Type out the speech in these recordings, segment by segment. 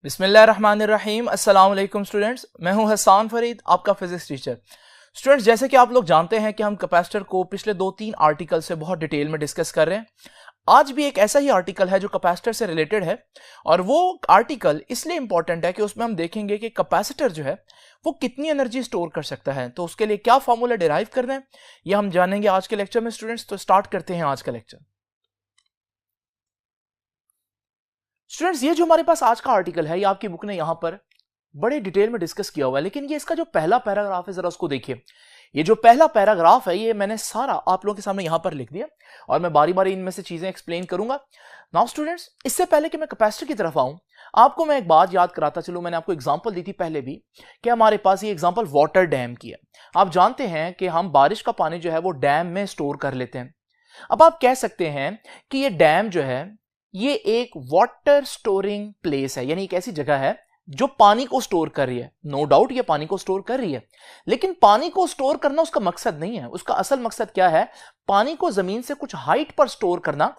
बिस्मिल्लाहिर्रहमानिर्रहीम। अस्सलाम वालेकुम स्टूडेंट्स, मैं हूं हसन फरीद, आपका फिजिक्स टीचर। स्टूडेंट्स, जैसे कि आप लोग जानते हैं कि हम कैपेसिटर को पिछले 2-3 आर्टिकल से बहुत डिटेल में डिस्कस कर रहे हैं। आज भी एक ऐसा ही आर्टिकल है जो कैपेसिटर से रिलेटेड है, और वो आर्टिकल इसलिए इंपॉर्टेंट है कि उसमें हम देखेंगे कि कैपेसिटर जो है वो कितनी एनर्जी स्टोर कर सकता है। तो उसके लिए क्या फॉर्मूला डिराइव करना है ये हम जानेंगे आज के लेक्चर में स्टूडेंट्स। तो स्टार्ट करते हैं आज का लेक्चर। स्टूडेंट्स, ये जो हमारे पास आज का आर्टिकल है, ये आपकी बुक ने यहां पर बड़े डिटेल में डिस्कस किया हुआ है, लेकिन ये इसका जो पहला पैराग्राफ है जरा उसको देखिए। ये जो पहला पैराग्राफ है ये मैंने सारा आप लोगों के सामने यहां पर लिख दिया, और मैं बारी बारी इनमें से चीजें एक्सप्लेन करूंगा। नाउ स्टूडेंट्स, इससे पहले कि मैं कैपेसिटर की तरफ आऊं, आपको मैं एक बात याद कराता चलूं। मैंने आपको एग्जांपल दी थी पहले भी कि हमारे पास ये एग्जांपल वाटर डैम की है। आप जानते हैं कि हम बारिश का पानी जो है वो डैम में स्टोर कर लेते हैं। अब आप कह सकते हैं कि ये डैम जो है ये एक वाटर स्टोरिंग प्लेस है, यानी एक ऐसी जगह है जो पानी को स्टोर कर रही है। नो डाउट ये पानी को स्टोर कर रही है, लेकिन पानी को स्टोर करना उसका मकसद नहीं है। उसका असल मकसद क्या है? पानी को जमीन से कुछ हाइट पर स्टोर करना,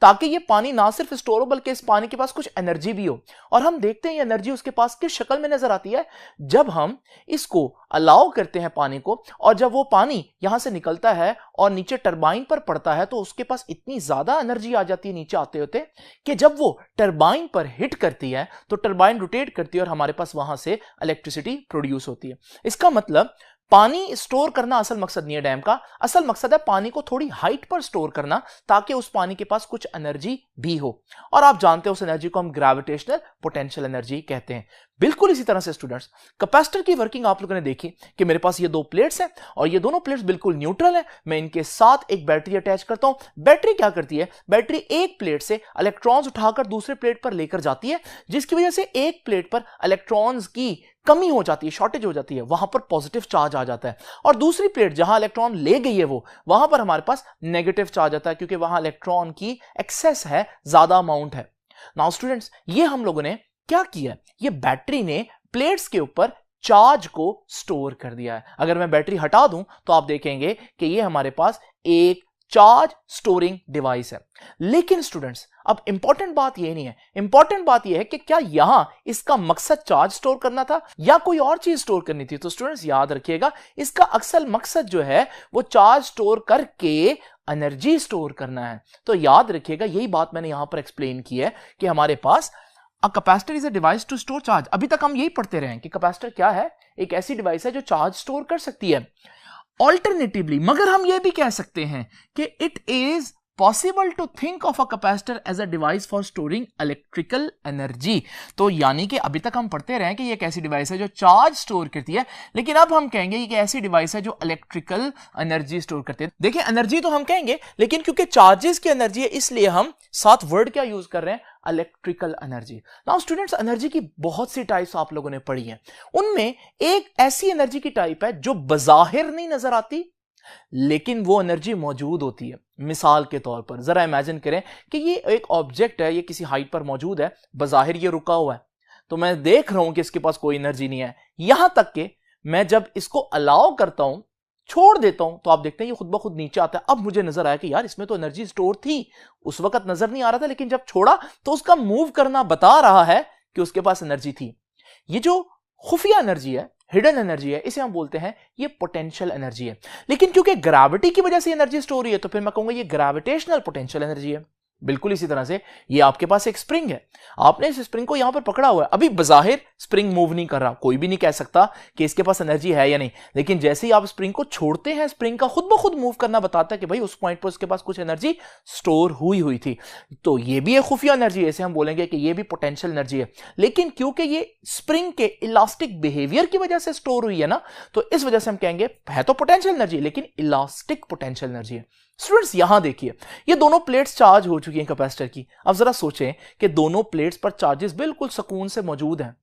ताकि ये पानी ना सिर्फ स्टोर हो बल्कि इस पानी के पास कुछ एनर्जी भी हो। और हम देखते हैं ये एनर्जी उसके पास किस शक्ल में नजर आती है, जब हम इसको अलाउ करते हैं पानी को, और जब वो पानी यहां से निकलता है और नीचे टरबाइन पर पड़ता है तो उसके पास इतनी ज्यादा एनर्जी आ जाती है नीचे आते होते कि जब वो टरबाइन पर हिट करती है तो टरबाइन रोटेट करती है और हमारे पास वहां से इलेक्ट्रिसिटी प्रोड्यूस होती है। इसका मतलब पानी स्टोर करना असल मकसद नहीं है डैम का। असल मकसद है पानी को थोड़ी हाइट पर स्टोर करना, ताकि उस पानी के पास कुछ एनर्जी भी हो। और आप जानते हैं उस एनर्जी को हम ग्रेविटेशनल पोटेंशियल एनर्जी कहते हैं। बिल्कुल इसी तरह से स्टूडेंट्स, कैपेसिटर की वर्किंग आप लोगों ने देखी कि मेरे पास ये दो प्लेट्स हैं और ये दोनों प्लेट्स बिल्कुल न्यूट्रल हैं। मैं इनके साथ एक बैटरी अटैच करता हूं। बैटरी क्या करती है? बैटरी एक प्लेट से इलेक्ट्रॉन्स उठाकर दूसरे प्लेट पर लेकर जाती है, जिसकी वजह से एक प्लेट पर इलेक्ट्रॉन्स की कमी हो जाती है, शॉर्टेज हो जाती है, वहां पर पॉजिटिव चार्ज आ जाता है। और दूसरी प्लेट जहां इलेक्ट्रॉन ले गई है वो वहां पर हमारे पास नेगेटिव चार्ज आता है, क्योंकि वहां इलेक्ट्रॉन की एक्सेस है, ज्यादा अमाउंट है। नाउ स्टूडेंट्स, ये हम लोगों ने क्या किया? ये बैटरी ने प्लेट्स के ऊपर चार्ज को स्टोर कर दिया है। अगर मैं बैटरी हटा दूं तो आप देखेंगे कि ये हमारे पास एक चार्ज स्टोरिंग डिवाइस है। लेकिन स्टूडेंट्स, अब इंपॉर्टेंट बात ये नहीं है। इंपॉर्टेंट बात ये है कि क्या यहां इसका मकसद चार्ज स्टोर करना था या कोई और चीज स्टोर करनी थी? तो स्टूडेंट्स याद रखिएगा, इसका असल मकसद जो है वो चार्ज स्टोर करके एनर्जी स्टोर करना है। तो याद रखिएगा, यही बात मैंने यहां पर एक्सप्लेन की है कि हमारे पास a capacitor is a device to store charge. अभी तक हम यही पढ़ते रहे हैं कि कैपेसिटर क्या है? एक ऐसी डिवाइस है जो चार्ज स्टोर कर सकती है। ऑल्टरनेटिवली, मगर हम यह भी कह सकते हैं कि it is possible to think of a capacitor as a device for storing electrical energy. तो यानी कि अभी तक हम पढ़ते रहे कि ये एक ऐसी डिवाइस है जो चार्ज स्टोर करती है, लेकिन अब हम कहेंगे कि ऐसी डिवाइस है जो इलेक्ट्रिकल एनर्जी स्टोर करती है। देखिए, एनर्जी तो हम कहेंगे, लेकिन क्योंकि चार्जेस की एनर्जी है इसलिए हम साथ वर्ड क्या यूज कर रहे हैं? Electrical energy. Now students, energy की बहुत सी टाइप्स आप लोगों ने पढ़ी हैं। उनमें एक ऐसी एनर्जी की टाइप है जो बजाहिर नहीं नजर आती, लेकिन वो एनर्जी मौजूद होती है। मिसाल के तौर पर जरा इमेजिन करें कि ये एक ऑब्जेक्ट है, ये किसी हाइट पर मौजूद है, बजाहिर ये रुका हुआ है, तो मैं देख रहा हूं कि इसके पास कोई एनर्जी नहीं है। यहां तक कि मैं जब इसको अलाउ करता हूं, छोड़ देता हूं, तो आप देखते हैं ये खुद ब खुद नीचे आता है। अब मुझे नजर आया कि यार इसमें तो एनर्जी स्टोर थी, उस वक्त नजर नहीं आ रहा था, लेकिन जब छोड़ा तो उसका मूव करना बता रहा है कि उसके पास एनर्जी थी। ये जो खुफिया एनर्जी है, हिडन एनर्जी है, इसे हम बोलते हैं ये पोटेंशियल एनर्जी है। लेकिन क्योंकि ग्रेविटी की वजह से एनर्जी स्टोर हुई है, तो फिर मैं कहूंगा ये ग्रेविटेशनल पोटेंशियल एनर्जी है। बिल्कुल इसी तरह से ये आपके पास एक स्प्रिंग है, आपने इस स्प्रिंग को यहां पर पकड़ा हुआ है। अभी बजाहिर स्प्रिंग मूव नहीं कर रहा, कोई भी नहीं कह सकता कि इसके पास एनर्जी है या नहीं, लेकिन जैसे ही आप स्प्रिंग को छोड़ते हैं, स्प्रिंग का खुद ब खुद मूव करना बताता है कि भाई उस पॉइंट पर उसके पास कुछ एनर्जी स्टोर हुई थी। तो ये भी एक खुफिया एनर्जी है, इसे हम बोलेंगे कि ये भी पोटेंशियल एनर्जी है। लेकिन क्योंकि ये स्प्रिंग के इलास्टिक बिहेवियर की वजह से स्टोर हुई है ना, तो इस वजह से हम कहेंगे है तो पोटेंशियल एनर्जी, लेकिन इलास्टिक पोटेंशियल एनर्जी है। स्टूडेंट्स, यहां देखिए, ये दोनों प्लेट्स चार्ज हो चुकी हैं कैपेसिटर की। अब जरा सोचें कि दोनों प्लेट्स पर चार्जेस बिल्कुल सुकून से मौजूद हैं।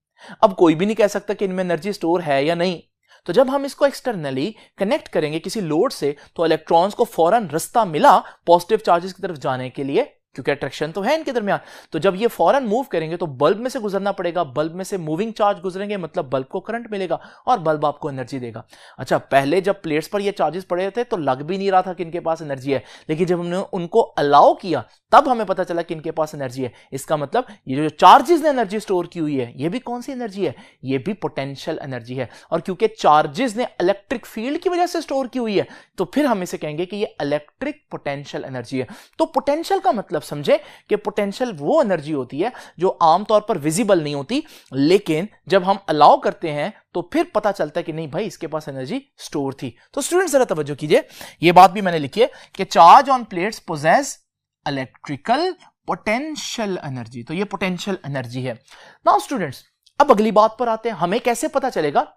अब कोई भी नहीं कह सकता कि इनमें एनर्जी स्टोर है या नहीं। तो जब हम इसको एक्सटर्नली कनेक्ट करेंगे किसी लोड से, तो इलेक्ट्रॉन्स को फौरन रास्ता मिला पॉजिटिव चार्जेस की तरफ जाने के लिए, क्योंकि अट्रैक्शन तो है इनके दरमियान। तो जब ये फौरन मूव करेंगे तो बल्ब में से गुजरना पड़ेगा, बल्ब में से मूविंग चार्ज गुजरेंगे, मतलब बल्ब को करंट मिलेगा और बल्ब आपको एनर्जी देगा। अच्छा, पहले जब प्लेट्स पर ये चार्जेस पड़े थे तो लग भी नहीं रहा था कि इनके पास एनर्जी है, लेकिन जब हमने उनको अलाउ किया तब हमें पता चला कि इनके पास एनर्जी है। इसका मतलब ये जो चार्जेस ने एनर्जी स्टोर की हुई है, ये भी कौन सी एनर्जी है? ये भी पोटेंशियल एनर्जी है। और क्योंकि चार्जेस ने इलेक्ट्रिक फील्ड की वजह से स्टोर की हुई है, तो फिर हम इसे कहेंगे कि ये इलेक्ट्रिक पोटेंशियल एनर्जी है। तो पोटेंशियल का मतलब समझे कि पोटेंशियल वो एनर्जी होती है जो आमतौर पर विजिबल नहीं होती, लेकिन जब हम अलाउ करते हैं तो फिर पता चलता है कि नहीं भाई, इसके पास एनर्जी स्टोर थी। तो स्टूडेंट्स जरा तवज्जो कीजिए, ये बात भी मैंने लिखी है कि charge on plates posses electrical potential energy. तो ये पोटेंशियल एनर्जी है। नाउ स्टूडेंट्स, अब अगली बात पर आते हैं, हमें कैसे पता चलेगा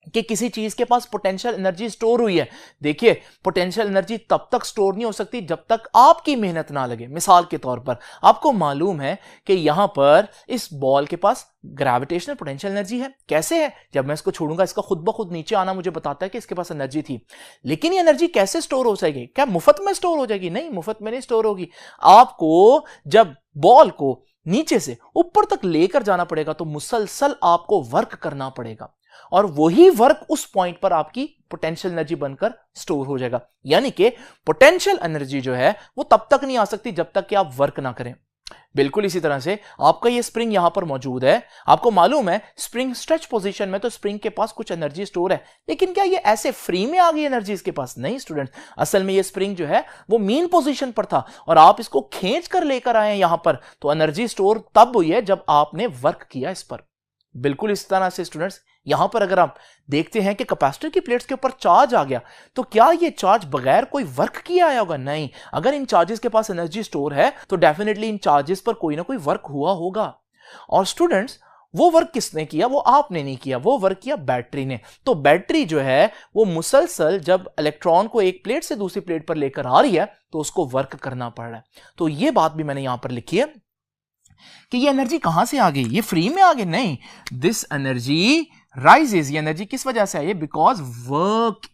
कि किसी चीज के पास पोटेंशियल एनर्जी स्टोर हुई है? देखिए, पोटेंशियल एनर्जी तब तक स्टोर नहीं हो सकती जब तक आपकी मेहनत ना लगे। मिसाल के तौर पर आपको मालूम है कि यहां पर इस बॉल के पास ग्रेविटेशनल पोटेंशियल एनर्जी है। कैसे है? जब मैं इसको छोड़ूंगा इसका खुद ब खुद नीचे आना मुझे बताता है कि इसके पास एनर्जी थी। लेकिन ये एनर्जी कैसे स्टोर हो जाएगी? क्या मुफ्त में स्टोर हो जाएगी? नहीं, मुफ्त में नहीं स्टोर होगी। आपको जब बॉल को नीचे से ऊपर तक लेकर जाना पड़ेगा तो मुसलसल आपको वर्क करना पड़ेगा, और वही वर्क उस पॉइंट पर आपकी पोटेंशियल एनर्जी बनकर स्टोर हो जाएगा। यानी कि पोटेंशियल एनर्जी जो है वो तब तक नहीं आ सकती जब तक कि आप वर्क ना करें। बिल्कुल इसी तरह से आपका ये स्प्रिंग यहां पर मौजूद है, आपको मालूम है स्प्रिंग स्ट्रेच पोजीशन में, तो स्प्रिंग के पास कुछ एनर्जी स्टोर है। लेकिन क्या ये ऐसे फ्री में आ गई एनर्जी इसके पास? नहीं स्टूडेंट, असल में ये स्प्रिंग जो है वो मीन पोजीशन पर था और आप इसको खींच कर लेकर आए हैं यहां पर, तो एनर्जी स्टोर तब हुई है जब आपने वर्क किया इस पर। बिल्कुल इस तरह से स्टूडेंट्स, यहां पर अगर आप देखते हैं कि कैपेसिटर की प्लेट्स के ऊपर चार्ज आ गया, तो क्या ये चार्ज बगैर कोई वर्क किया आया होगा? नहीं। अगर इन चार्जेस के पास एनर्जी स्टोर है तो डेफिनेटली इन चार्जेस पर कोई ना कोई वर्क हुआ होगा। और स्टूडेंट्स, वो वर्क किसने किया? वो आपने नहीं किया, वो वर्क किया बैटरी ने। तो बैटरी जो है वो मुसलसल जब इलेक्ट्रॉन को एक प्लेट से दूसरी प्लेट पर लेकर आ रही है तो उसको वर्क करना पड़ रहा है। तो ये बात भी मैंने यहां पर लिखी है कि ये एनर्जी कहां से आ गई? ये फ्री में आ गई? नहीं, दिस एनर्जी राइजेस। ये एनर्जी किस वजह से आई है? Because work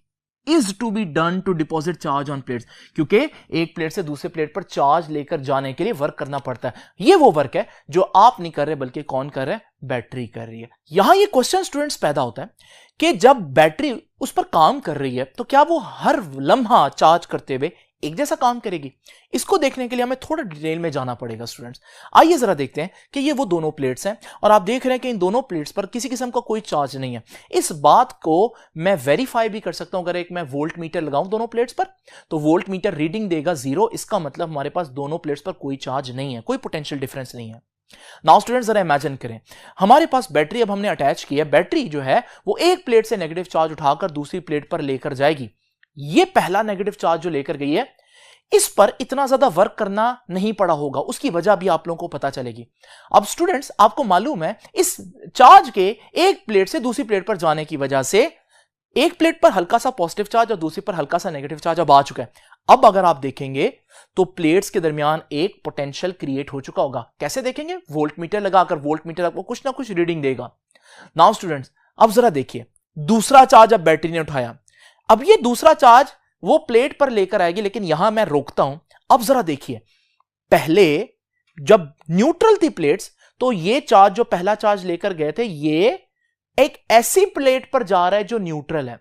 is to be done to deposit charge on plates. क्योंकि एक प्लेट से दूसरे प्लेट पर चार्ज लेकर जाने के लिए वर्क करना पड़ता है। ये वो वर्क है जो आप नहीं कर रहे बल्कि कौन कर रहा है? बैटरी कर रही है। यहां ये क्वेश्चन स्टूडेंट्स पैदा होता है कि जब बैटरी उस पर काम कर रही है तो क्या वो हर लम्हा चार्ज करते हुए एक जैसा काम करेगी? इसको देखने के लिए हमें थोड़ा डिटेल में जाना पड़ेगा स्टूडेंट्स। आइए जरा देखते हैं कि ये वो दोनों प्लेट्स हैं और आप देख रहे हैं कि इन दोनों प्लेट्स पर किसी किस्म का कोई चार्ज नहीं है। इस बात को मैं वेरीफाई भी कर सकता हूं। अगर एक मैं वोल्ट मीटर लगाऊं दोनों प्लेट्स पर तो वोल्ट मीटर रीडिंग देगा 0। इसका मतलब हमारे पास दोनों प्लेट्स पर कोई चार्ज नहीं है, कोई पोटेंशियल डिफरेंस नहीं है। नाउ स्टूडेंट्स, जरा इमेजिन करें, हमारे पास बैटरी अब हमने अटैच की है। बैटरी जो है वो एक प्लेट से नेगेटिव चार्ज उठाकर दूसरी प्लेट पर लेकर जाएगी। ये पहला नेगेटिव चार्ज जो लेकर गई है, इस पर इतना ज्यादा वर्क करना नहीं पड़ा होगा। उसकी वजह भी आप लोगों को पता चलेगी। अब स्टूडेंट्स, आपको मालूम है इस चार्ज के एक प्लेट से दूसरी प्लेट पर जाने की वजह से एक प्लेट पर हल्का सा पॉजिटिव चार्ज और दूसरी पर हल्का सा नेगेटिव चार्ज अब आ चुका है। अब अगर आप देखेंगे तो प्लेट्स के दरमियान एक पोटेंशियल क्रिएट हो चुका होगा। कैसे देखेंगे? वोल्ट मीटर लगाकर। वोल्ट मीटर आपको कुछ ना कुछ रीडिंग देगा। नाउ स्टूडेंट्स, अब जरा देखिए, दूसरा चार्ज अब बैटरी ने उठाया। अब ये दूसरा चार्ज वो प्लेट पर लेकर आएगी, लेकिन यहां मैं रोकता हूं। अब जरा देखिए, पहले जब न्यूट्रल थी प्लेट्स तो ये चार्ज जो पहला चार्ज लेकर गए थे ये एक ऐसी प्लेट पर जा रहा है जो न्यूट्रल है।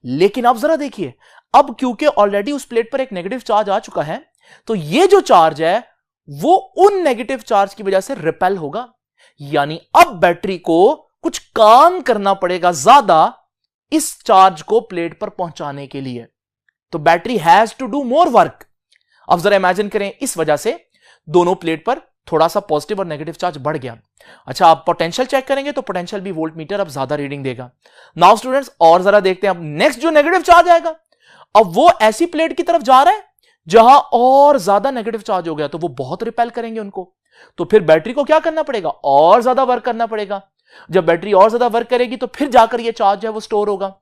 लेकिन अब जरा देखिए, अब क्योंकि ऑलरेडी उस प्लेट पर एक नेगेटिव चार्ज आ चुका है तो ये जो चार्ज है वो उन नेगेटिव चार्ज की वजह से रिपेल होगा। यानी अब बैटरी को कुछ काम करना पड़ेगा ज्यादा इस चार्ज को प्लेट पर पहुंचाने के लिए। तो battery has to do more work. अब जरा इमेजिन करें, इस वजह से दोनों प्लेट पर थोड़ा सा पॉजिटिव और नेगेटिव चार्ज बढ़ गया। अच्छा, आप पोटेंशियल चेक करेंगे तो पोटेंशियल भी वोल्ट मीटर अब ज्यादा रीडिंग देगा। नाउ स्टूडेंट्स, और जरा देखते हैं, अब नेक्स्ट जो नेगेटिव चार्ज आएगा, अब वो ऐसी प्लेट की तरफ जा रहा है जहां और ज्यादा नेगेटिव चार्ज हो गया, तो वो बहुत रिपेल करेंगे उनको। तो फिर बैटरी को क्या करना पड़ेगा? और ज्यादा वर्क करना पड़ेगा। जब बैटरी और ज्यादा वर्क करेगी तो फिर जाकर ये चार्ज है वो स्टोर होगा।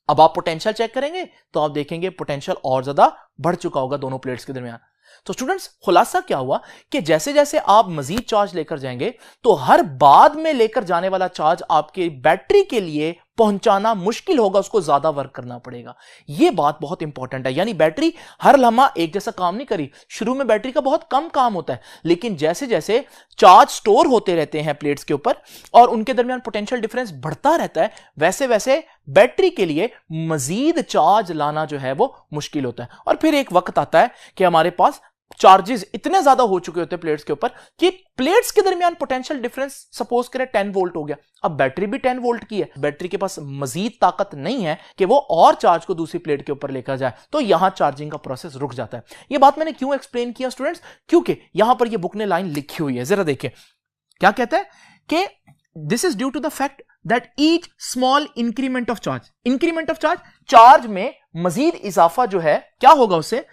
अब आप पोटेंशियल चेक करेंगे तो आप देखेंगे पोटेंशियल और ज्यादा बढ़ चुका होगा दोनों प्लेट्स के दरमियान। तो स्टूडेंट्स, खुलासा क्या हुआ कि जैसे जैसे आप मजीद चार्ज लेकर जाएंगे तो हर बाद में लेकर जाने वाला चार्ज आपके बैटरी के लिए पहुंचाना मुश्किल होगा, उसको ज्यादा वर्क करना पड़ेगा। यह बात बहुत इंपॉर्टेंट है। यानी बैटरी हर लम्हा एक जैसा काम नहीं करी। शुरू में बैटरी का बहुत कम काम होता है, लेकिन जैसे जैसे चार्ज स्टोर होते रहते हैं प्लेट्स के ऊपर और उनके दरमियान पोटेंशियल डिफरेंस बढ़ता रहता है, वैसे वैसे बैटरी के लिए मजीद चार्ज लाना जो है वो मुश्किल होता है। और फिर एक वक्त आता है कि हमारे पास चार्जेस इतने ज्यादा हो चुके होते हैं प्लेट्स के ऊपर कि प्लेट्स के दरमियान पोटेंशियल डिफरेंस सपोज करें 10 वोल्ट हो गया। अब बैटरी भी 10 वोल्ट की है, बैटरी के पास मजीद ताकत नहीं है कि वो और चार्ज को दूसरी प्लेट के ऊपर लेकर जाए, तो यहां चार्जिंग का प्रोसेस रुक जाता है। ये बात मैंने क्यों एक्सप्लेन किया स्टूडेंट्स? क्योंकि यहां पर ये बुक ने लाइन लिखी हुई है, जरा देखिए क्या कहता है कि this is due to the fact that each small increment of charge में मजीद इजाफा जो है क्या होगा उससे,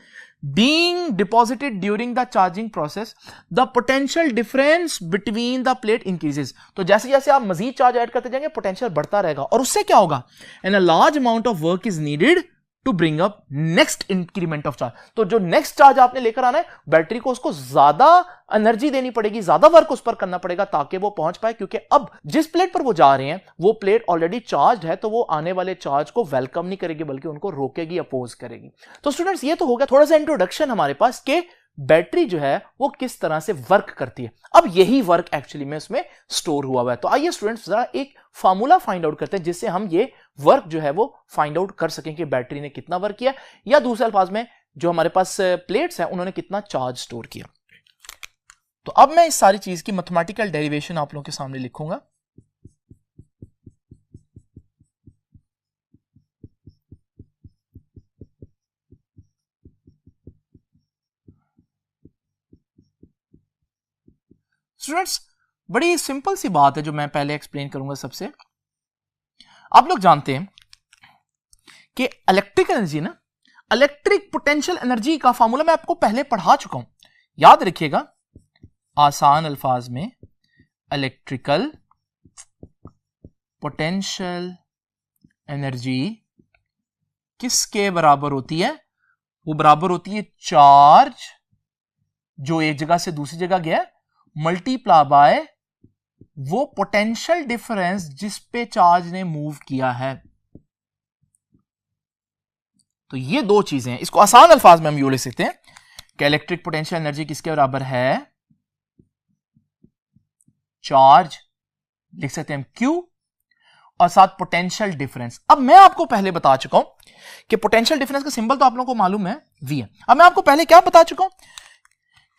being deposited during the charging process the potential difference between the plate increases। तो जैसे जैसे आप मजीद चार्ज ऐड करते जाएंगे पोटेंशियल बढ़ता रहेगा और उससे क्या होगा, and a large amount of work is needed to bring up next increment of charge। तो जो नेक्स्ट चार्ज आपने लेकर आना है बैटरी को, उसको ज्यादा एनर्जी देनी पड़ेगी, ज्यादा वर्क उस पर करना पड़ेगा ताकि वो पहुंच पाए, क्योंकि अब जिस प्लेट पर वो जा रहे हैं वो प्लेट ऑलरेडी चार्ज है, तो वो आने वाले चार्ज को वेलकम नहीं करेगी बल्कि उनको रोकेगी, अपोज करेगी। तो स्टूडेंट्स ये तो हो गया थोड़ा सा इंट्रोडक्शन हमारे पास कि बैटरी जो है वो किस तरह से वर्क करती है। अब यही वर्क एक्चुअली में इसमें स्टोर हुआ है। तो आइए स्टूडेंट्स जरा एक फार्मूला फाइंड आउट करते हैं जिससे हम ये वर्क जो है वो फाइंड आउट कर सकें कि बैटरी ने कितना वर्क किया, या दूसरे अल्फाज में जो हमारे पास प्लेट्स हैं उन्होंने कितना चार्ज स्टोर किया। तो अब मैं इस सारी चीज की मैथमेटिकल डेरिवेशन आप लोगों के सामने लिखूंगा। स्टूडेंट्स बड़ी सिंपल सी बात है जो मैं पहले एक्सप्लेन करूंगा। सबसे आप लोग जानते हैं कि इलेक्ट्रिक एनर्जी ना, इलेक्ट्रिक पोटेंशियल एनर्जी का फार्मूला मैं आपको पहले पढ़ा चुका हूं, याद रखिएगा। आसान अल्फाज में इलेक्ट्रिकल पोटेंशियल एनर्जी किसके बराबर होती है? वो बराबर होती है चार्ज जो एक जगह से दूसरी जगह गया मल्टीप्लाई बाय वो पोटेंशियल डिफरेंस जिस पे चार्ज ने मूव किया है। तो ये दो चीजें हैं। इसको आसान अल्फाज में हम यूं लिख सकते हैं कि इलेक्ट्रिक पोटेंशियल एनर्जी किसके बराबर है? चार्ज लिख सकते हैं हम Q और साथ पोटेंशियल डिफरेंस। अब मैं आपको पहले बता चुका हूं कि पोटेंशियल डिफरेंस का सिंबल तो आप लोगों को मालूम है V है। अब मैं आपको पहले क्या बता चुका हूं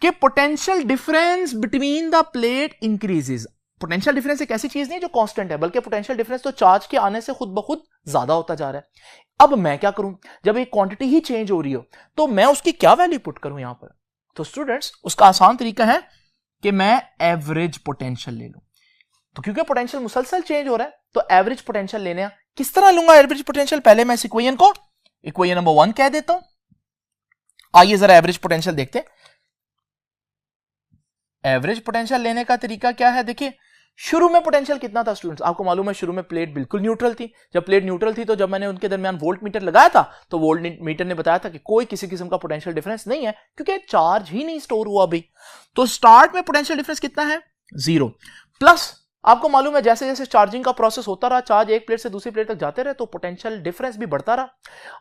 कि potential difference between the plate increases. Potential difference एक ऐसी चीज नहीं जो कांस्टेंट है, बल्कि पोटेंशियल डिफरेंस तो चार्ज के आने से खुद ब खुद ज्यादा होता जा रहा है। अब मैं क्या करूं, जब एक क्वांटिटी ही चेंज हो रही हो तो मैं उसकी क्या वैल्यू पुट करूं यहां पर? तो स्टूडेंट्स उसका आसान तरीका है कि मैं एवरेज पोटेंशियल ले लूं। तो क्योंकि पोटेंशियल मुसलसल चेंज हो रहा है तो एवरेज पोटेंशियल लेने किस तरह लूंगा एवरेज पोटेंशियल? पहले मैं इस इक्वेशन को इक्वेशन नंबर 1 कह देता हूं। आइए जरा एवरेज पोटेंशियल देखते हैं। एवरेज पोटेंशियल लेने का तरीका क्या है? देखिए शुरू में पोटेंशियल कितना था स्टूडेंट्स? आपको मालूम है शुरू में प्लेट बिल्कुल न्यूट्रल थी। जब प्लेट न्यूट्रल थी तो जब मैंने उनके दरमियान वोल्ट मीटर लगाया था तो वोल्ट मीटर ने बताया था कि कोई किसी किस्म का पोटेंशियल डिफरेंस नहीं है क्योंकि चार्ज ही नहीं स्टोर हुआ अभी। तो स्टार्ट में पोटेंशियल डिफरेंस कितना है? 0। प्लस आपको मालूम है जैसे जैसे चार्जिंग का प्रोसेस होता रहा, चार्ज एक प्लेट से दूसरी प्लेट तक जाते रहे तो पोटेंशियल डिफरेंस भी बढ़ता रहा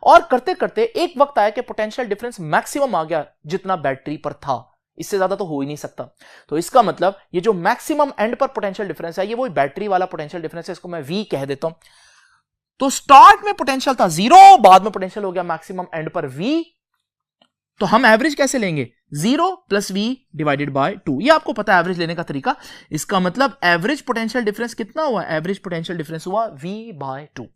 और करते करते एक वक्त आया कि पोटेंशियल डिफरेंस मैक्सिमम आ गया जितना बैटरी पर था, इससे ज्यादा तो हो ही नहीं सकता। तो इसका मतलब ये जो मैक्सिमम एंड पर पोटेंशियल डिफरेंस है ये वो बैटरी वाला पोटेंशियल डिफरेंस है, इसको मैं V कह देता हूं। तो स्टार्ट में पोटेंशियल था 0, बाद में पोटेंशियल हो गया मैक्सिमम एंड पर V। तो हम एवरेज कैसे लेंगे? 0 + V डिवाइडेड बाय 2। ये आपको पता है एवरेज लेने का तरीका। इसका मतलब एवरेज पोटेंशियल डिफरेंस कितना हुआ? एवरेज पोटेंशियल डिफरेंस हुआ V/2।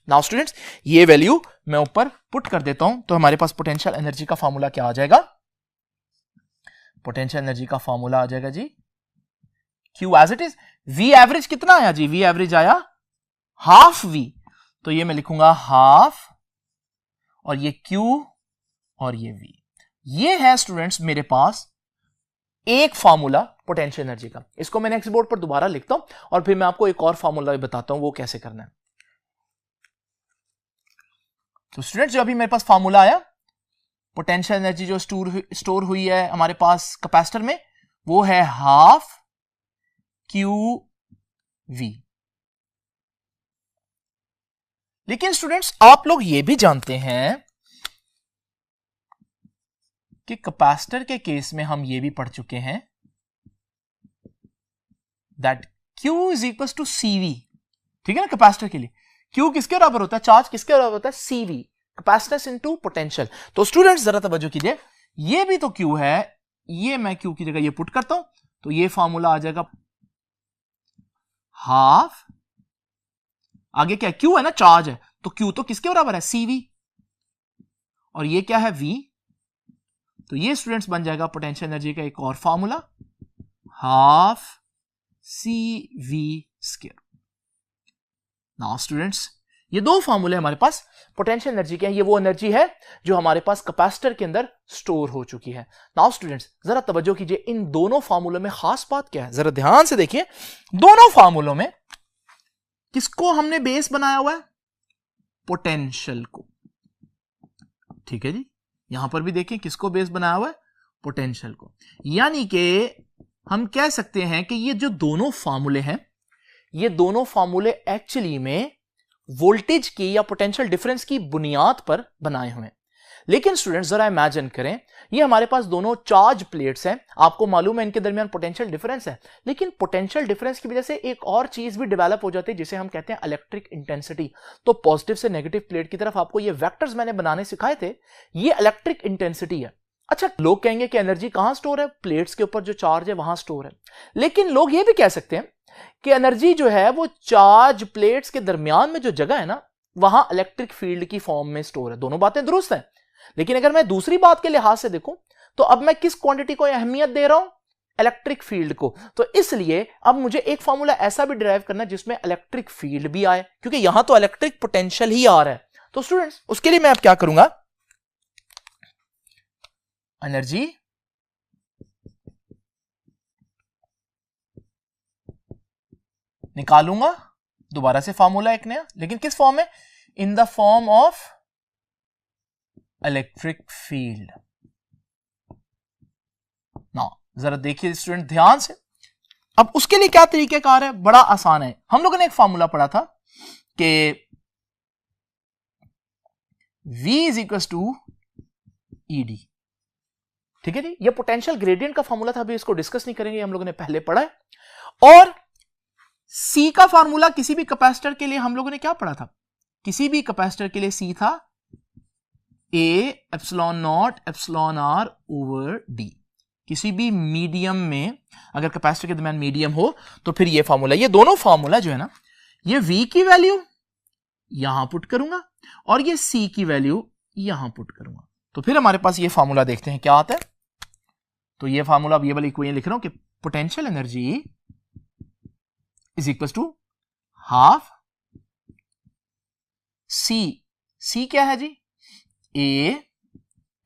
नाउ स्टूडेंट्स ये वैल्यू मैं ऊपर पुट कर देता हूं तो हमारे पास पोटेंशियल एनर्जी का फॉर्मूला क्या आ जाएगा? पोटेंशियल एनर्जी का फॉर्मूला आ जाएगा जी Q as it is. V average कितना आया जी? V एवरेज आया हाफ V। तो ये मैं लिखूंगा हाफ और ये Q और ये V। ये है स्टूडेंट्स मेरे पास एक फॉर्मूला पोटेंशियल एनर्जी का। इसको मैं नेक्स्ट बोर्ड पर दोबारा लिखता हूं और फिर मैं आपको एक और फॉर्मूला भी बताता हूं वो कैसे करना है। तो स्टूडेंट्स जो अभी मेरे पास फॉर्मूला आया पोटेंशियल एनर्जी जो स्टोर हुई है हमारे पास कैपेसिटर में वो है हाफ QV। लेकिन स्टूडेंट्स आप लोग ये भी जानते हैं कि कैपेसिटर के केस में हम ये भी पढ़ चुके हैं that Q is equal to CV। ठीक है ना, कैपेसिटर के लिए Q किसके बराबर होता है, चार्ज किसके बराबर होता है, CV, कैपेसिटेंस इनटू पोटेंशियल। तो स्टूडेंट्स जरा तवज्जो कीजिए, ये भी तो Q है, ये मैं Q की जगह ये पुट करता हूं तो ये फॉर्मूला आ जाएगा हाफ, आगे क्या है, Q है ना, चार्ज है, तो Q तो किसके बराबर है, CV, और ये क्या है, V, तो ये स्टूडेंट्स बन जाएगा पोटेंशियल एनर्जी का एक और formula, half CV square. Now students ये दो फॉर्मूले हमारे पास पोटेंशियल एनर्जी के हैं, ये वो एनर्जी है जो हमारे पास कैपेसिटर के अंदर स्टोर हो चुकी है। नाउ स्टूडेंट्स जरा तवज्जो कीजिए, इन दोनों फॉर्मूलों में खास बात क्या है, जरा ध्यान से देखिए, दोनों फॉर्मूलों में किसको हमने बेस बनाया हुआ है, पोटेंशियल को। ठीक है जी, यहां पर भी देखिए किसको बेस बनाया हुआ है, पोटेंशियल को। यानी कि हम कह सकते हैं कि ये जो दोनों फार्मूले हैं, ये दोनों फार्मूले एक्चुअली में वोल्टेज की या पोटेंशियल डिफरेंस की बुनियाद पर बनाए हुए हैं। लेकिन स्टूडेंट्स जरा इमेजिन करें, ये हमारे पास दोनों चार्ज प्लेट्स हैं, आपको मालूम है इनके दरमियान पोटेंशियल डिफरेंस है, लेकिन पोटेंशियल डिफरेंस की वजह से एक और चीज भी डेवलप हो जाती है जिसे हम कहते हैं इलेक्ट्रिक इंटेंसिटी। तो पॉजिटिव से नेगेटिव प्लेट की तरफ आपको ये वेक्टर्स मैंने बनाने सिखाए थे, ये इलेक्ट्रिक इंटेंसिटी है। अच्छा, लोग कहेंगे कि एनर्जी कहां स्टोर है, प्लेट्स के ऊपर जो चार्ज है वहां स्टोर है, लेकिन लोग ये भी कह सकते हैं कि एनर्जी जो है वो चार्ज प्लेट्स के दरमियान में जो जगह है ना, वहां इलेक्ट्रिक फील्ड की फॉर्म में स्टोर है। दोनों बातें दुरुस्त हैं, लेकिन अगर मैं दूसरी बात के लिहाज से देखूं तो अब मैं किस क्वांटिटी को अहमियत दे रहा हूं, इलेक्ट्रिक फील्ड को। तो इसलिए अब मुझे एक फॉर्मूला ऐसा भी डिराइव करना है जिसमें इलेक्ट्रिक फील्ड भी आए, क्योंकि यहां तो इलेक्ट्रिक पोटेंशियल ही आ रहा है। तो स्टूडेंट्स उसके लिए मैं अब क्या करूंगा, एनर्जी निकालूंगा, दोबारा से फॉर्मूला एक नया, लेकिन किस फॉर्म में, in the form of electric field. ना जरा देखिए स्टूडेंट ध्यान से, अब उसके लिए क्या तरीकेकार है, बड़ा आसान है। हम लोगों ने एक फॉर्मूला पढ़ा था कि V is equal to ED। ठीक है जी, ये पोटेंशियल ग्रेडियंट का फॉर्मूला था, अभी इसको डिस्कस नहीं करेंगे, हम लोगों ने पहले पढ़ा है। और C का फॉर्मूला किसी भी कैपेसिटर के लिए हम लोगों ने क्या पढ़ा था, किसी भी कैपेसिटर के लिए C था A epsilon not epsilon R over D। किसी भी मीडियम में अगर कैपेसिटर के दरमियान मीडियम हो तो फिर ये फॉर्मूला, ये दोनों फॉर्मूला जो है ना, ये V की वैल्यू यहां पुट करूंगा और ये C की वैल्यू यहां पुट करूंगा, तो फिर हमारे पास ये फॉर्मूला देखते हैं क्या आता है। तो ये फॉर्मूला अब ये वाली इक्वेशन लिख रहा हूं कि potential energy is equal to half C क्या है जी, A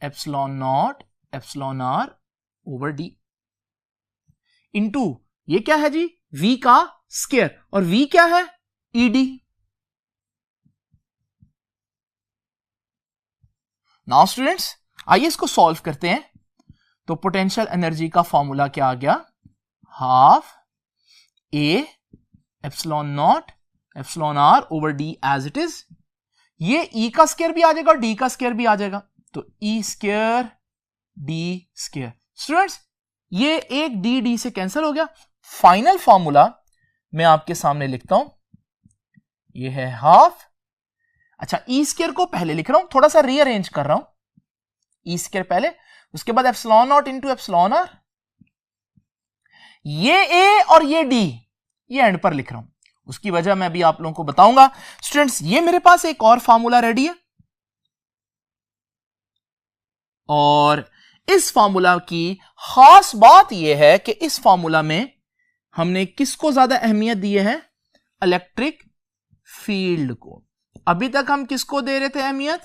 epsilon not epsilon R over D into ये क्या है जी, V का स्क्वायर, और V क्या है, ED। नाउ स्टूडेंट्स आइए इसको सॉल्व करते हैं। तो पोटेंशियल एनर्जी का फॉर्मूला क्या आ गया, half A epsilon not epsilon R over D as it is. ये E का स्क्वायर भी आ जाएगा और D का स्क्वायर भी आ जाएगा, तो E square D square. Students ये एक D से कैंसिल हो गया। फाइनल फॉर्मूला मैं आपके सामने लिखता हूं, ये है हाफ, अच्छा E स्क्वायर को पहले लिख रहा हूं, थोड़ा सा रीअरेंज कर रहा हूं, E स्क्वायर पहले, उसके बाद epsilon not into epsilon R, ये A और ये D ये एंड पर लिख रहा हूं, उसकी वजह मैं भी आप लोगों को बताऊंगा। स्टूडेंट्स ये मेरे पास एक और फॉर्मूला रेडी है, और इस फॉर्मूला की खास बात यह है कि इस फॉर्मूला में हमने किसको ज्यादा अहमियत दी है, इलेक्ट्रिक फील्ड को। अभी तक हम किसको दे रहे थे अहमियत,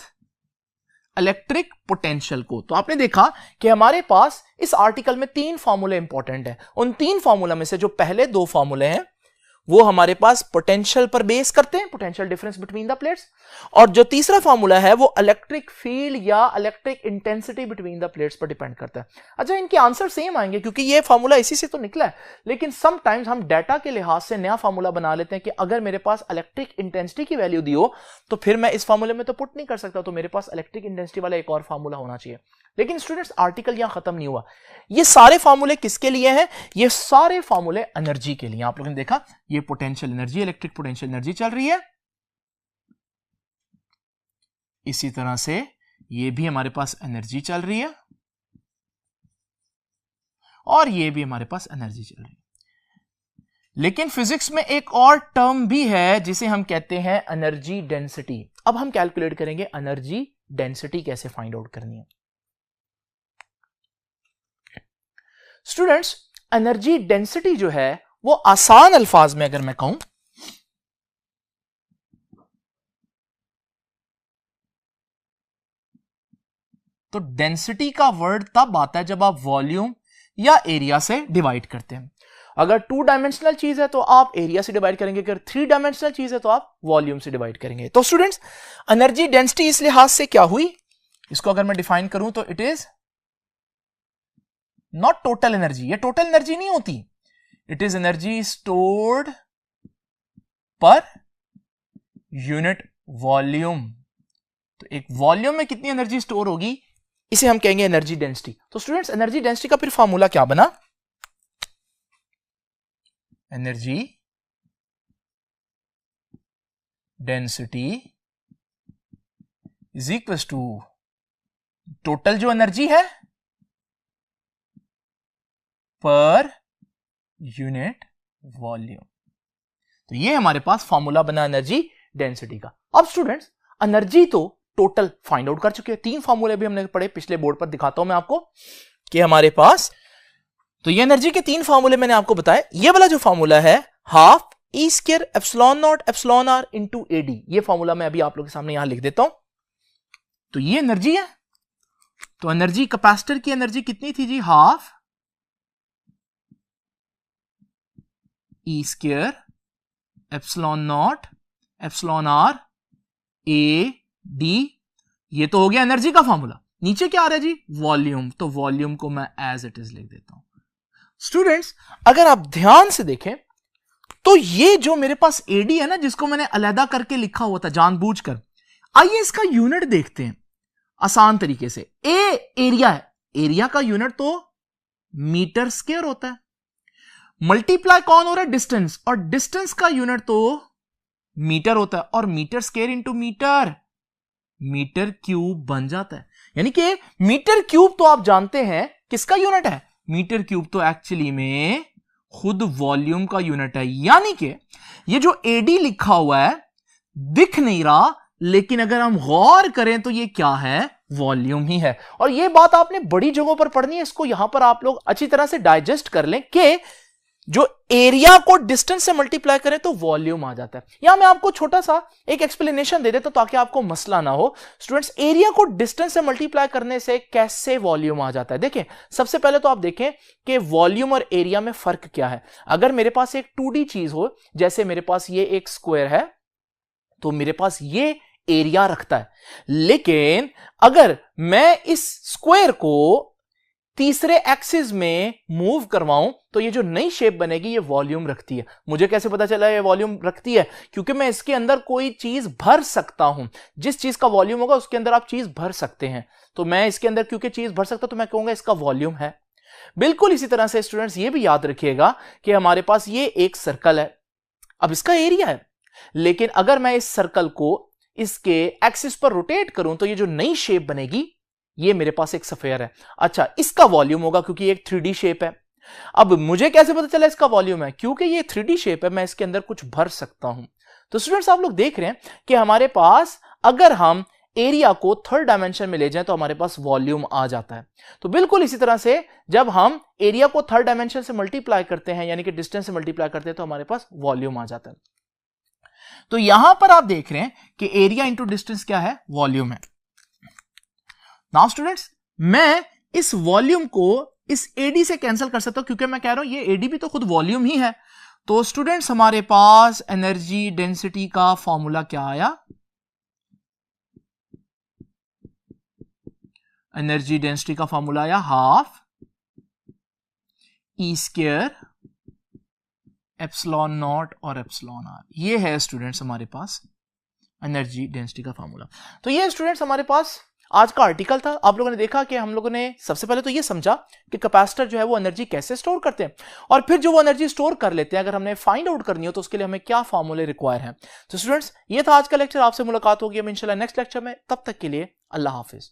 इलेक्ट्रिक पोटेंशियल को। तो आपने देखा कि हमारे पास इस आर्टिकल में 3 फॉर्मूले इंपॉर्टेंट हैं। उन 3 फॉर्मूला में से जो पहले 2 फॉर्मूले हैं वो हमारे पास पोटेंशियल पर बेस करते हैं, potential difference between the plates. और जो तीसरा फार्मूला है वो इलेक्ट्रिक फील्ड या electric intensity between the plates पर डिपेंड करता है। अच्छा, इनके आंसर सेम आएंगे क्योंकि ये फार्मूला इसी से तो निकला है, लेकिन समटाइम्स हम डाटा के लिहाज से नया फार्मूला बना लेते हैं कि अगर मेरे पास इलेक्ट्रिक इंटेंसिटी की वैल्यू दी हो तो फिर मैं इस फार्मूले में तो पुट नहीं कर सकता, तो मेरे पास इलेक्ट्रिक इंटेंसिटी वाला एक और फार्मूला होना चाहिए। लेकिन स्टूडेंट्स, आर्टिकल यहां खत्म नहीं हुआ। ये सारे फार्मूले किसके लिए हैं? ये सारे फार्मूले एनर्जी के लिए। आप लोगों ने देखा, ये potential energy, electric potential energy चल रही है। इसी तरह से ये भी हमारे पास एनर्जी चल रही है और ये भी हमारे पास एनर्जी चल रही है। लेकिन फिजिक्स में एक और टर्म भी है जिसे हम कहते हैं एनर्जी डेंसिटी। अब हम कैलकुलेट करेंगे एनर्जी डेंसिटी कैसे फाइंड आउट करनी है। स्टूडेंट्स, एनर्जी डेंसिटी जो है वो आसान अल्फाज में अगर मैं कहूं तो डेंसिटी का वर्ड तब आता है जब आप वॉल्यूम या एरिया से डिवाइड करते हैं। अगर 2 डायमेंशनल चीज है तो आप एरिया से डिवाइड करेंगे, अगर 3 डायमेंशनल चीज है तो आप वॉल्यूम से डिवाइड करेंगे। तो स्टूडेंट्स, एनर्जी डेंसिटी इस लिहाज से क्या हुई, इसको अगर मैं डिफाइन करूं तो it is not total energy. ये टोटल एनर्जी नहीं होती, इट इज एनर्जी स्टोर्ड पर यूनिट वॉल्यूम। तो एक वॉल्यूम में कितनी एनर्जी स्टोर होगी, इसे हम कहेंगे एनर्जी डेंसिटी। तो स्टूडेंट्स, एनर्जी डेंसिटी का फिर फॉर्मूला क्या बना? Energy density is equal to total जो एनर्जी है पर यूनिट वॉल्यूम। तो ये हमारे पास फॉर्मूला बना एनर्जी डेंसिटी का। अब स्टूडेंट्स, एनर्जी तो टोटल फाइंड आउट कर चुके हैं, 3 फॉर्मूले भी हमने पढ़े पिछले बोर्ड पर। दिखाता हूं मैं आपको कि हमारे पास, तो ये एनर्जी के 3 फॉर्मूले मैंने आपको बताए। ये वाला जो फॉर्मूला है half E square epsilon not epsilon R into ED, ये फॉर्मूला मैं अभी आप लोगों के सामने यहां लिख देता हूं। तो ये एनर्जी है, तो एनर्जी, कैपेसिटर की एनर्जी कितनी थी जी? Half E square epsilon not epsilon R A D. ये तो हो गया एनर्जी का फॉर्मूला। नीचे क्या आ रहा है जी? वॉल्यूम। तो वॉल्यूम को मैं एज इट इज लिख देता हूं। स्टूडेंट्स, अगर आप ध्यान से देखें तो ये जो मेरे पास एडी है ना, जिसको मैंने अलग करके लिखा हुआ था जानबूझकर, आइए इसका यूनिट देखते हैं आसान तरीके से। ए एरिया है, एरिया का यूनिट तो मीटर स्क्वायर होता है। मल्टीप्लाई कौन हो रहा है? डिस्टेंस, और डिस्टेंस का यूनिट तो मीटर होता है, और metre square into metre, metre cube बन जाता है। यानी कि मीटर क्यूब तो आप जानते हैं किसका यूनिट है? मीटर क्यूब तो एक्चुअली में खुद वॉल्यूम का यूनिट है। यानी कि ये जो एडी लिखा हुआ है दिख नहीं रहा, लेकिन अगर हम गौर करें तो ये क्या है? वॉल्यूम ही है। और ये बात आपने बड़ी जगहों पर पढ़नी है, इसको यहां पर आप लोग अच्छी तरह से डाइजेस्ट कर लें कि जो एरिया को डिस्टेंस से मल्टीप्लाई करें तो वॉल्यूम आ जाता है। यहां मैं आपको छोटा सा एक एक्सप्लेनेशन दे देता हूं ताकि आपको मसला ना हो। स्टूडेंट्स, एरिया को डिस्टेंस से मल्टीप्लाई करने से कैसे वॉल्यूम आ जाता है? देखें, सबसे पहले तो आप देखें कि वॉल्यूम और एरिया में फर्क क्या है। अगर मेरे पास एक 2D चीज हो, जैसे मेरे पास ये एक स्क्वायर है, तो मेरे पास ये एरिया रखता है। लेकिन अगर मैं इस स्क्वायर को तीसरे एक्सिस में मूव करवाऊं तो ये जो नई शेप बनेगी ये वॉल्यूम रखती है। मुझे कैसे पता चला ये वॉल्यूम रखती है? क्योंकि मैं इसके अंदर कोई चीज भर सकता हूं। जिस चीज का वॉल्यूम होगा उसके अंदर आप चीज भर सकते हैं। तो मैं इसके अंदर क्योंकि चीज भर सकता तो मैं कहूंगा इसका वॉल्यूम है। बिल्कुल इसी तरह से स्टूडेंट्स, ये भी याद रखिएगा कि हमारे पास ये एक सर्कल है, अब इसका एरिया है, लेकिन अगर मैं इस सर्कल को इसके एक्सिस पर रोटेट करूं तो ये जो नई शेप बनेगी ये मेरे पास एक स्फीयर है। अच्छा, इसका वॉल्यूम होगा क्योंकि एक 3D शेप है। अब मुझे कैसे पता चला इसका वॉल्यूम है? क्योंकि ये 3D शेप है, मैं इसके अंदर कुछ भर सकता हूं। तो स्टूडेंट्स, आप लोग देख रहे हैं कि हमारे पास अगर हम एरिया को 3rd डायमेंशन में ले जाएं तो हमारे पास वॉल्यूम आ जाता है। तो बिल्कुल इसी तरह से जब हम एरिया को 3rd डायमेंशन से मल्टीप्लाई करते हैं, यानी कि डिस्टेंस से मल्टीप्लाई करते हैं, तो हमारे पास वॉल्यूम आ जाता है। तो यहां पर आप देख रहे हैं कि एरिया इंटू डिस्टेंस क्या है? वॉल्यूम है। नाउ स्टूडेंट्स, मैं इस वॉल्यूम को इस एडी से कैंसिल कर सकता हूं, क्योंकि मैं कह रहा हूं ये एडी भी तो खुद वॉल्यूम ही है। तो स्टूडेंट्स हमारे पास एनर्जी डेंसिटी का फॉर्मूला क्या आया? एनर्जी डेंसिटी का फॉर्मूला आया half E square epsilon not और एप्सिलॉन आर। ये है स्टूडेंट्स हमारे पास एनर्जी डेंसिटी का फॉर्मूला। तो ये स्टूडेंट्स हमारे पास आज का आर्टिकल था। आप लोगों ने देखा कि हम लोगों ने सबसे पहले तो ये समझा कि कैपेसिटर जो है वो एनर्जी कैसे स्टोर करते हैं, और फिर जो वो एनर्जी स्टोर कर लेते हैं अगर हमने फाइंड आउट करनी हो तो उसके लिए हमें क्या फॉर्मूले रिक्वायर हैं। तो स्टूडेंट्स ये था आज का लेक्चर। आपसे मुलाकात होगी हम इंशाल्लाह नेक्स्ट लेक्चर में। तब तक के लिए अल्लाह हाफिज।